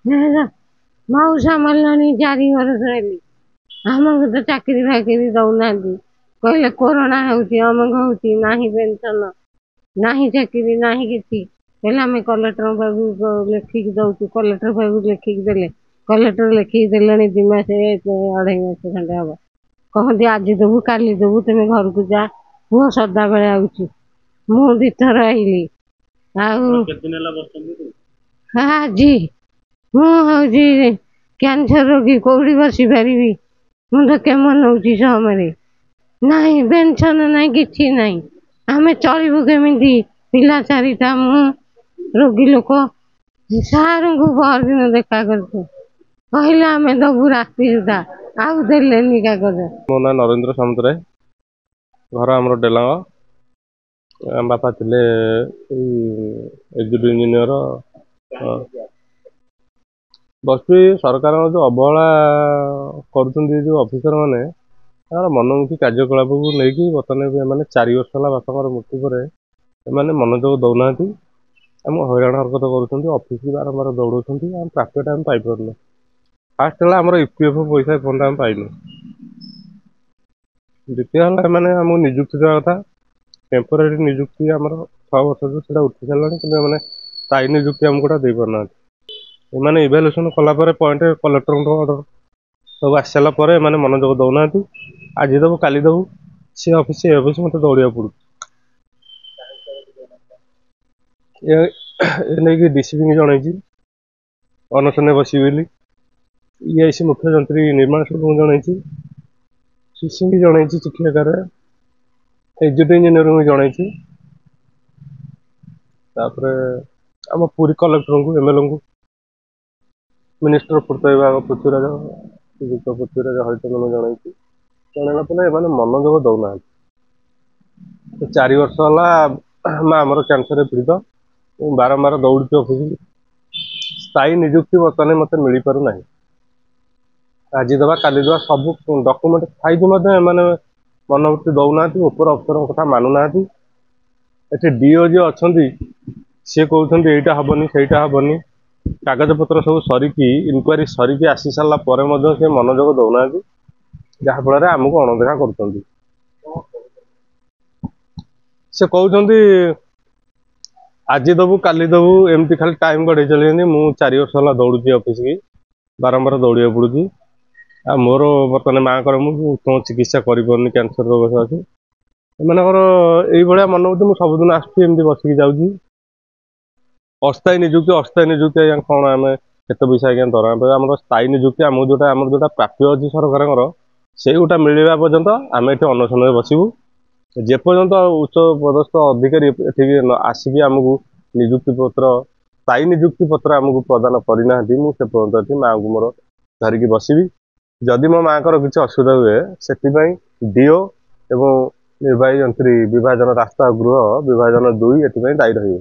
मौसा मल्लानी 4 वर्ष रही आमको तो चाकरी फाकरी दौना कहले कोरोना होमक हो पेंशन ना चाकरी ना कि कहले आम कलेक्टर पाक लिखिक दौचु कलेक्टर पाक लिखिक देले कलेक्टर लिखिक देले 2 मास 2.5 मास खंडे हम कहते आज देवु काली देवु तुम घर को जा पुह सदा बेले आउची मु 2 थर आईली आज मुझे कैंसर रोगी कौड़ी बसी पारि मुझे केम नौ समय ना पेंशन ना कि ना आम चलू केमी पिला 4टा मु रोगी लोक सार को पर दिन देखा कर कहले आम दबू राति सुधा आउ देलेनी कागज। मो ना नरेंद्र सामंतराय घर आम डेलांग आम बापा थे एग्जीक्यूटिव इंजीनियर बस सरकार जो अवहेला कर जो ऑफिसर माने मनमुखी कार्यकलाप को लेकिन बर्तमान मैंने 4 वर्ष है बापा मृत्यु पर मनोजोग दौना आम हईराण हरकत कर ऑफिस की बारंबार दौड़ प्राप्य आम पाइपन फास्ट है आम ईपीएफ पैसा फंड आम पाइनु द्वितीय है मैंने आमको निजुक्ति देवा कथा टेम्पोरारी निजुक्ति आम 6 वर्ष जो उठी सारा कि स्थायी निजुक्ति आमको दे पारना मैंने इभ्यालुएसन कलापर पॉइंट कलेक्टर ऑर्डर सब आस सारापर मैंने मनोजोग दौना आज देव काली देव सी ऑफिस मत दौड़ा पड़ू ये डीसीपी जन अनशन बसी ईआईसी मुख्य जंत्री निर्माण को जन सीसी की जन चिठी आकार एग्जीक्यूटिव इंजीनियर को जन आम पुरी कलेक्टर को एमएलए को मिनिस्टर पूर्त विभाग पृथ्वीराज श्रीजुक्त पृथ्वीराज हरिचंदन जनला मैंने मनोजोग दौना 4 वर्ष है आमर कैंसर पीड़ित बारंबार दौड़ी ऑफिस स्थायी निजुक्ति बर्तमान मत मिल पार ना आज देवा काली देवा सब डॉक्यूमेंट थी मैंने मनोवृत्ति दौना ऊपर अफसर कथा मानुना ये डीओ जी अच्छा सी कहते यहाँ हेनी से हेनी कागज पत्र सब सरिकी इनक्वारी सरिकी आसी सारापर से मनोजोग दौना जहाँफल आमको अणदेखा कर कहते आज देवु काली देवु एमती खाली टाइम गढ़े चलते मुझे 4 वर्ष है दौड़ी ऑफिस की बारंबार दौड़ा पड़ू आ मोर बर्तमान माँ को उत्तम चिकित्सा करनी कैंसर रोग अच्छी एमर ये मनोवृत्ति मुझे सबुदिन आसमती बसिकी जाऊँगी अस्थायी निजुक्ति आज्ञा कौन आम केत पैसा आज्ञा दरमा आम स्थायी निजुक्ति आम जोटा प्राप्य अच्छी सरकार से गोटा मिलवा पर्यंत आम ये अनशन बसबू जेपर्यंत उच्च पदस्थ अधिकारी ये आसिकी आमको निजुक्ति पत्र स्थायी निजुक्ति पत्र आमको प्रदान करना मुझे पर्यंत माँ को मोर धरिकी बसबी जदि मो माँ को किसी असुविधा हुए से डीओ एवं निर्वाही जंत्री विभाजन रास्ता गृह विभाजन 2 ये दायी रही।